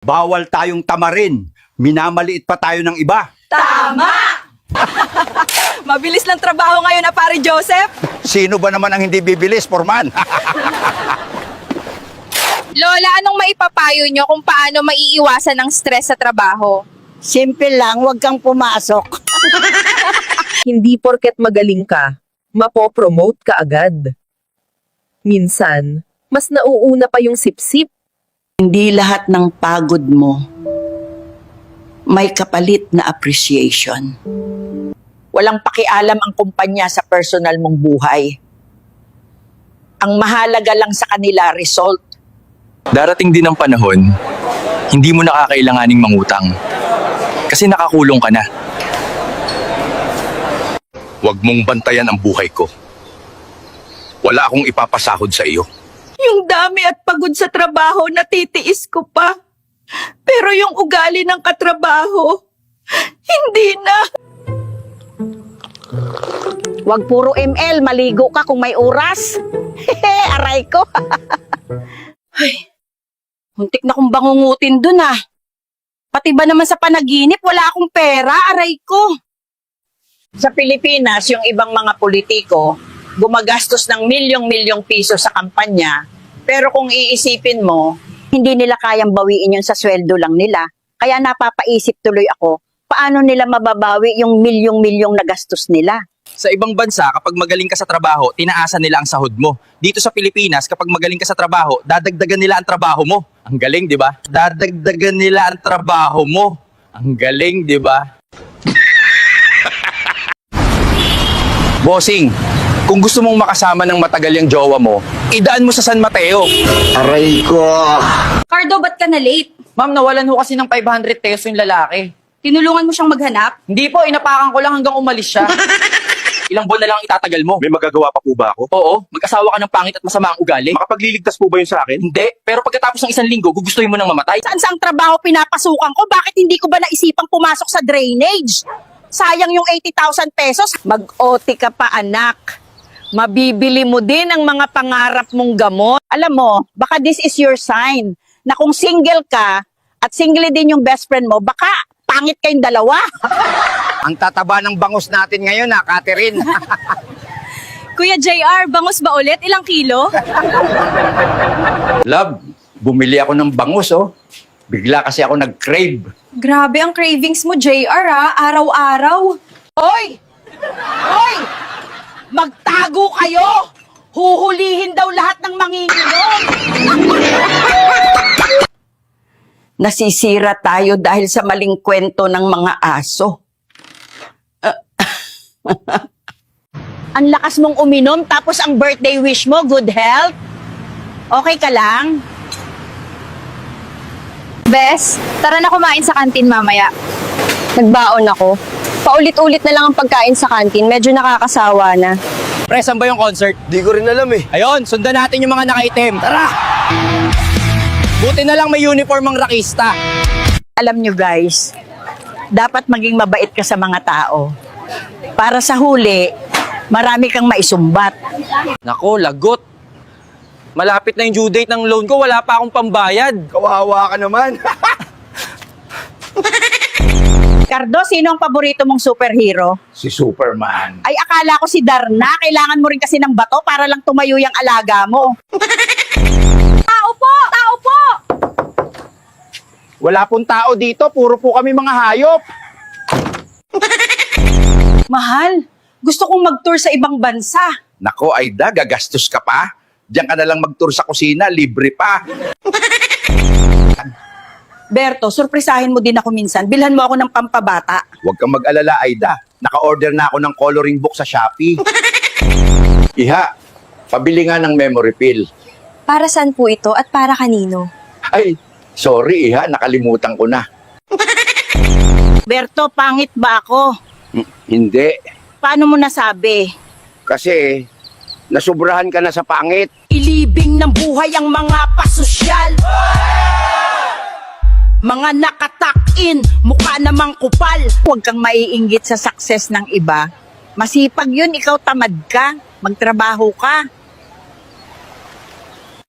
Bawal tayong tamarin. Minamaliit pa tayo ng iba. Tama! Mabilis lang trabaho ngayon na pare Joseph. Sino ba naman ang hindi bibilis, Forman? Lola, anong maipapayo nyo kung paano maiiwasan ng stress sa trabaho? Simple lang, huwag kang pumasok. Hindi porket magaling ka, mapopromote ka agad. Minsan, mas nauuna pa yung sipsip. Hindi lahat ng pagod mo may kapalit na appreciation. Walang pakialam ang kumpanya sa personal mong buhay. Ang mahalaga lang sa kanila, result. Darating din ang panahon, hindi mo na kakailanganing mangutang. Kasi nakakulong ka na. Huwag mong bantayan ang buhay ko. Wala akong ipapasahod sa iyo. Yung dami at pagod sa trabaho, natitiis ko pa. Pero yung ugali ng katrabaho, hindi na. Huwag puro ML, maligo ka kung may oras. Aray ko. Muntik na kong bangungutin dun ah. Pati ba naman sa panaginip, wala akong pera, aray ko. Sa Pilipinas, yung ibang mga politiko, gumagastos ng milyong-milyong piso sa kampanya. Pero kung iisipin mo, hindi nila kayang bawiin yun sa sweldo lang nila. Kaya napapaisip tuloy ako, paano nila mababawi yung milyong-milyong na gastos nila? Sa ibang bansa, kapag magaling ka sa trabaho, tinaasan nila ang sahod mo. Dito sa Pilipinas, kapag magaling ka sa trabaho, dadagdagan nila ang trabaho mo. Ang galing, di ba? Dadagdagan nila ang trabaho mo. Ang galing, di ba? Bossing, kung gusto mong makasama ng matagal yung jowa mo, idaan mo sa San Mateo. Aray ko! Cardo, ba't ka na late? Ma'am, nawalan ho kasi ng 500 pesos yung lalaki. Tinulungan mo siyang maghanap? Hindi po, inapakan ko lang hanggang umalis siya. Ilang buwan na lang itatagal mo. May magagawa pa po ba ako? Oo, mag-asawa ka ng pangit at masama ang ugali. Makapagliligtas po ba yun sa akin? Hindi, pero pagkatapos ng 1 linggo, gugustuhin mo nang mamatay. Saan sa ang trabaho pinapasukan ko? Bakit hindi ko ba naisipang pumasok sa drainage? Sayang yung 80,000 pesos. Mag-OT ka pa, anak. Mabibili mo din ang mga pangarap mong gamot. Alam mo, baka this is your sign na kung single ka at single din yung best friend mo, baka pangit kayong dalawa. Ang tataba ng bangus natin ngayon, Catherine. Kuya JR, bangus ba ulit? Ilang kilo? Love, bumili ako ng bangus, oh. Bigla kasi ako nag-crave. Grabe ang cravings mo, JR ah. Araw-araw. Hoy! Hoy! Magtago kayo! Huhulihin daw lahat ng manginginom! Nasisira tayo dahil sa maling kwento ng mga aso. Ang lakas mong uminom tapos ang birthday wish mo, good health? Okay ka lang? Bes, tara na kumain sa kantin mamaya. Nagbaon ako. Paulit-ulit na lang ang pagkain sa kantin, medyo nakakasawa na. Pre, saan ba yung concert? Di ko rin alam eh. Ayun, sundan natin yung mga nakaitim. Tara! Buti na lang may uniform ang rakista. Alam nyo guys, dapat maging mabait ka sa mga tao. Para sa huli, marami kang maisumbat. Nako, lagot. Malapit na yung due date ng loan ko, wala pa akong pambayad. Kawawa ka naman. Cardo, sino ang paborito mong superhero? Si Superman. Ay, akala ko si Darna. Kailangan mo rin kasi ng bato para lang tumayo yung alaga mo. Tao po! Tao po! Wala pong tao dito, puro po kami mga hayop. Mahal, gusto kong mag-tour sa ibang bansa. Nako, Aida, gagastos ka pa. Diyan ka na lang mag-tour sa kusina, libre pa. Berto, surprisahin mo din ako minsan. Bilhan mo ako ng pampabata. Huwag kang mag-alala, Aida. Naka-order na ako ng coloring book sa Shopee. Iha, pabili nga ng memory pill. Para saan po ito at para kanino? Ay, sorry, Iha, nakalimutan ko na. Berto, pangit ba ako? Hindi, Paano mo nasabi? kasi nasubrahan ka na sa pangit. Ilibing ng buhay ang mga pasosyal. Mga nakatakin, mukha namang kupal. Huwag kang maiinggit sa success ng iba. Masipag yun, ikaw tamad ka. Magtrabaho ka.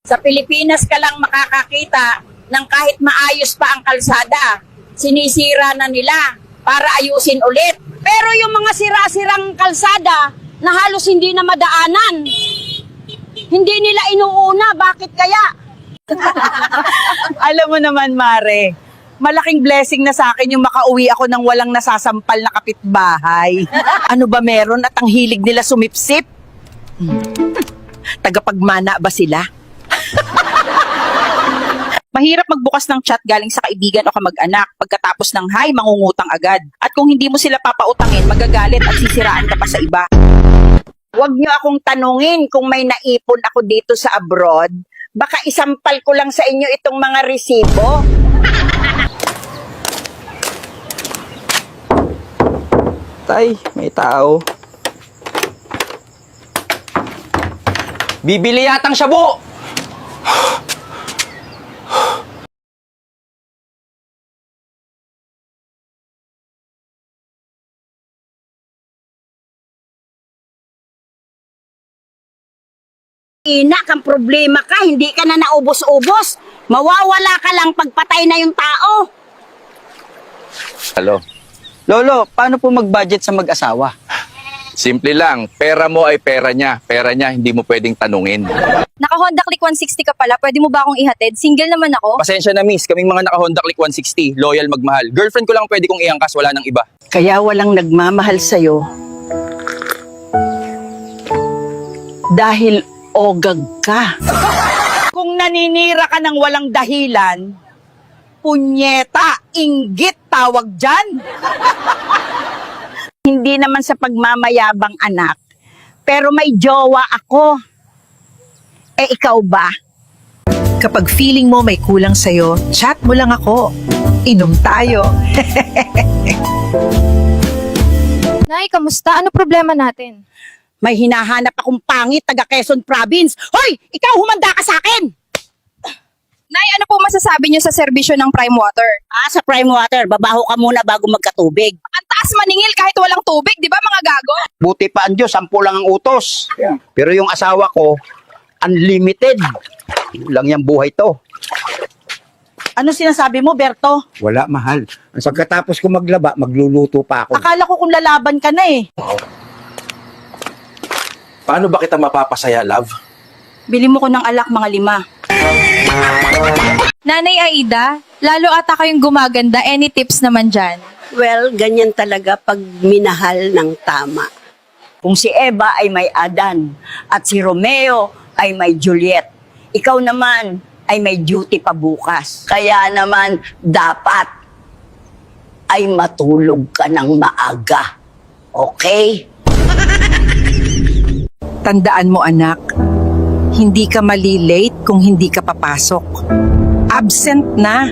Sa Pilipinas ka lang makakakita ng kahit maayos pa ang kalsada, sinisira na nila para ayusin ulit. Pero yung mga sira-sirang kalsada na halos hindi na madaanan, hindi nila inuuna. Bakit kaya? Alam mo naman, Mare, malaking blessing na sa akin yung makauwi ako ng walang nasasampal na kapitbahay. Ano ba meron at ang hilig nila sumipsip? Tagapagmana ba sila? Mahirap magbukas ng chat galing sa kaibigan o kamag-anak. Pagkatapos ng hi, mangungutang agad. At kung hindi mo sila papautangin, magagalit at sisiraan ka pa sa iba. Huwag niyo akong tanungin kung may naipon ako dito sa abroad. Baka isampal ko lang sa inyo itong mga resibo. Tay, may tao. Bibili yatang shabu! Ina, kang problema ka, hindi ka na naubos-ubos. Mawawala ka lang pagpatay na yung tao. Hello? Lolo, paano po mag-budget sa mag-asawa? Simple lang, pera mo ay pera niya. Pera niya, hindi mo pwedeng tanungin. Naka-Honda Click 160 ka pala, pwede mo ba akong ihatid? Single naman ako. Pasensya na miss, kaming mga naka-Honda Click 160, loyal magmahal. Girlfriend ko lang pwede kong iangkas, wala nang iba. Kaya walang nagmamahal sa'yo. Dahil ogag ka. Kung naninira ka ng walang dahilan, punyeta, inggit tawag dyan. Hindi naman sa pagmamayabang anak, pero may jowa ako. Eh ikaw ba? Kapag feeling mo may kulang sa'yo, chat mo lang ako. Inom tayo. Nay, kamusta? Ano problema natin? May hinahanap akong pangit taga Quezon Province. Hoy! Ikaw humanda ka sa akin! Nay, ano po masasabi niyo sa serbisyo ng Prime Water? Sa Prime Water, babaho ka muna bago magkatubig. Ang taas maningil kahit walang tubig, di ba mga gago? Buti pa ang Diyos, 10 lang ang utos. Pero yung asawa ko, unlimited. Yun lang yung buhay to. Ano sinasabi mo, Berto? Wala, mahal. Pagkatapos ko maglaba, magluluto pa ako. Akala ko kung lalaban ka na eh. Paano ba kita mapapasaya, love? Bili mo ko ng alak mga 5. Nanay Aida, lalo ata kayong gumaganda. Any tips naman dyan? Well, ganyan talaga pag minahal ng tama. Kung si Eva ay may Adan at si Romeo ay may Juliet, ikaw naman ay may duty pa bukas. Kaya naman dapat ay matulog ka ng maaga. Okay? Tandaan mo anak, hindi ka mali-late kung hindi ka papasok. Absent na